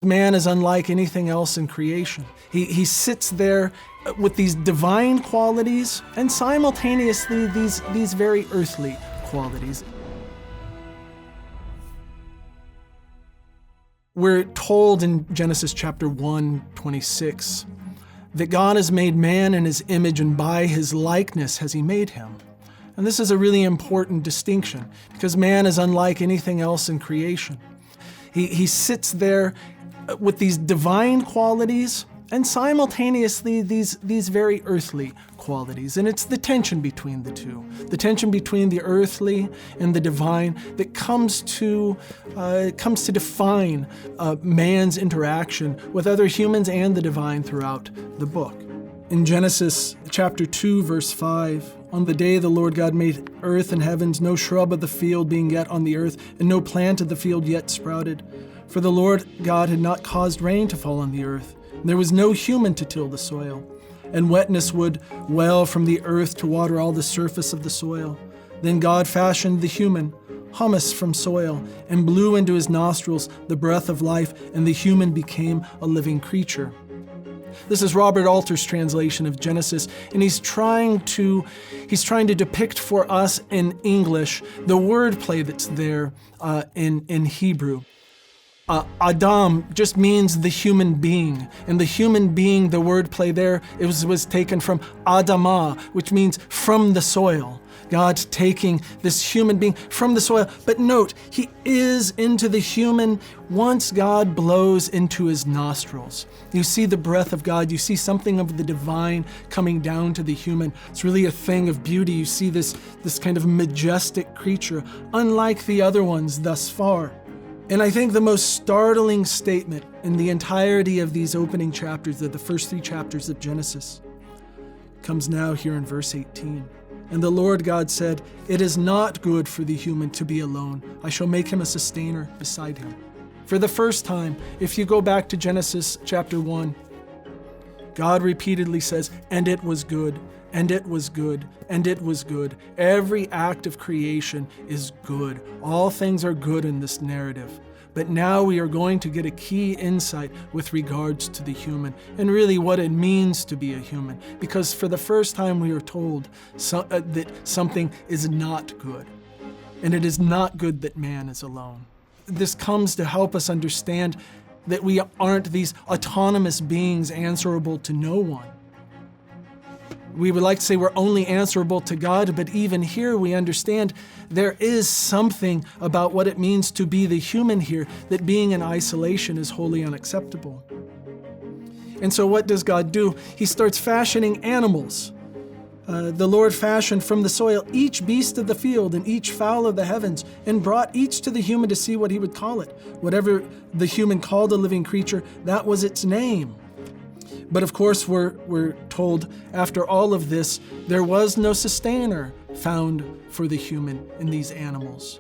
Man is unlike anything else in creation. He sits there with these divine qualities and simultaneously these very earthly qualities. We're told in Genesis chapter 1:26 that God has made man in his image, and by his likeness has he made him. And this is a really important distinction because man is unlike anything else in creation. He sits there with these divine qualities and simultaneously these very earthly qualities. And it's the tension between the two, the tension between the earthly and the divine that comes to define man's interaction with other humans and the divine throughout the book. In Genesis chapter 2, verse 5, on the day the Lord God made earth and heavens, no shrub of the field being yet on the earth, and no plant of the field yet sprouted. For the Lord God had not caused rain to fall on the earth. There was no human to till the soil, and wetness would well from the earth to water all the surface of the soil. Then God fashioned the human, humus from soil, and blew into his nostrils the breath of life, and the human became a living creature. This is Robert Alter's translation of Genesis, and he's trying to depict for us in English the wordplay that's there in Hebrew. Adam just means the human being, and the human being, the wordplay there, it was taken from Adamah, which means from the soil. God taking this human being from the soil. But note, he is into the human once God blows into his nostrils. You see the breath of God. You see something of the divine coming down to the human. It's really a thing of beauty. You see this kind of majestic creature, unlike the other ones thus far. And I think the most startling statement in the entirety of these opening chapters, of the first 3 chapters of Genesis, comes now here in verse 18. And the Lord God said, "It is not good for the human to be alone. I shall make him a sustainer beside him." For the first time, if you go back to Genesis chapter 1, God repeatedly says, "And it was good, and it was good, and it was good." Every act of creation is good. All things are good in this narrative. But now we are going to get a key insight with regards to the human and really what it means to be a human. Because for the first time we are told that something is not good. And it is not good that man is alone. This comes to help us understand that we aren't these autonomous beings answerable to no one. We would like to say we're only answerable to God, but even here we understand there is something about what it means to be the human here, that being in isolation is wholly unacceptable. And so what does God do? He starts fashioning animals. The Lord fashioned from the soil each beast of the field and each fowl of the heavens, and brought each to the human to see what he would call it. Whatever the human called a living creature, that was its name. But of course, we're told after all of this, there was no sustainer found for the human in these animals.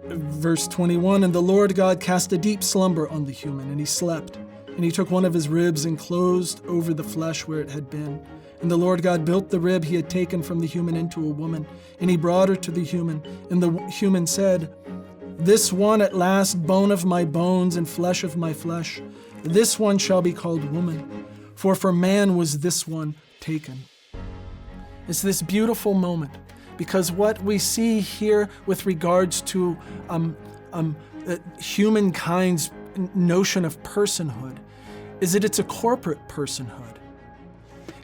Verse 21, and the Lord God cast a deep slumber on the human, and he slept. And he took one of his ribs and closed over the flesh where it had been. And the Lord God built the rib he had taken from the human into a woman, and he brought her to the human. And the human said, "This one at last, bone of my bones and flesh of my flesh, this one shall be called woman. For from man was this one taken." It's this beautiful moment, because what we see here with regards to humankind's notion of personhood is that it's a corporate personhood.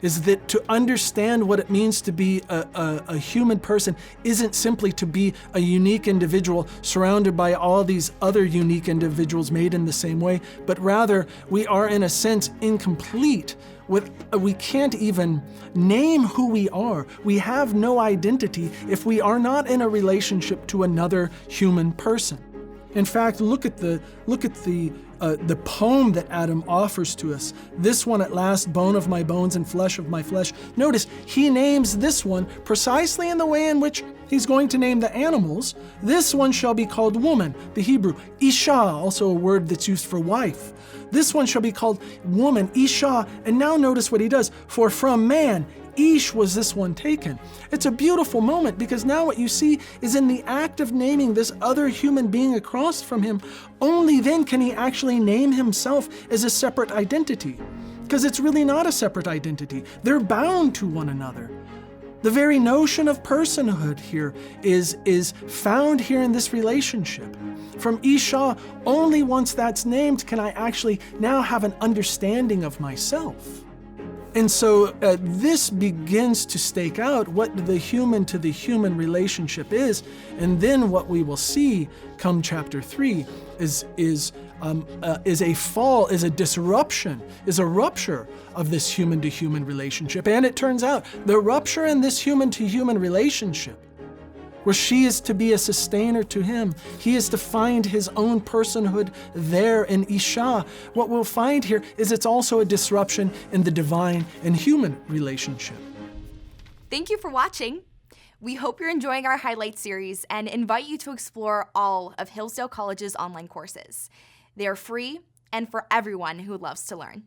Is that to understand what it means to be a human person isn't simply to be a unique individual surrounded by all these other unique individuals made in the same way, but rather we are in a sense incomplete. We can't even name who we are. We have no identity if we are not in a relationship to another human person. In fact, look at the poem that Adam offers to us. This one at last, bone of my bones and flesh of my flesh. Notice, he names this one precisely in the way in which he's going to name the animals. This one shall be called woman, the Hebrew. Isha, also a word that's used for wife. This one shall be called woman, Isha. And now notice what he does. For from man, Ish was this one taken. It's a beautiful moment because now what you see is in the act of naming this other human being across from him, only then can he actually name himself as a separate identity. Because it's really not a separate identity. They're bound to one another. The very notion of personhood here is found here in this relationship. From Isha, only once that's named can I actually now have an understanding of myself. And so this begins to stake out what the human to the human relationship is. And then what we will see come chapter 3 is a fall, is a disruption, is a rupture of this human to human relationship. And it turns out the rupture in this human to human relationship, where she is to be a sustainer to him, he is to find his own personhood there in Isha. What we'll find here is it's also a disruption in the divine and human relationship. Thank you for watching. We hope you're enjoying our highlight series and invite you to explore all of Hillsdale College's online courses. They are free and for everyone who loves to learn.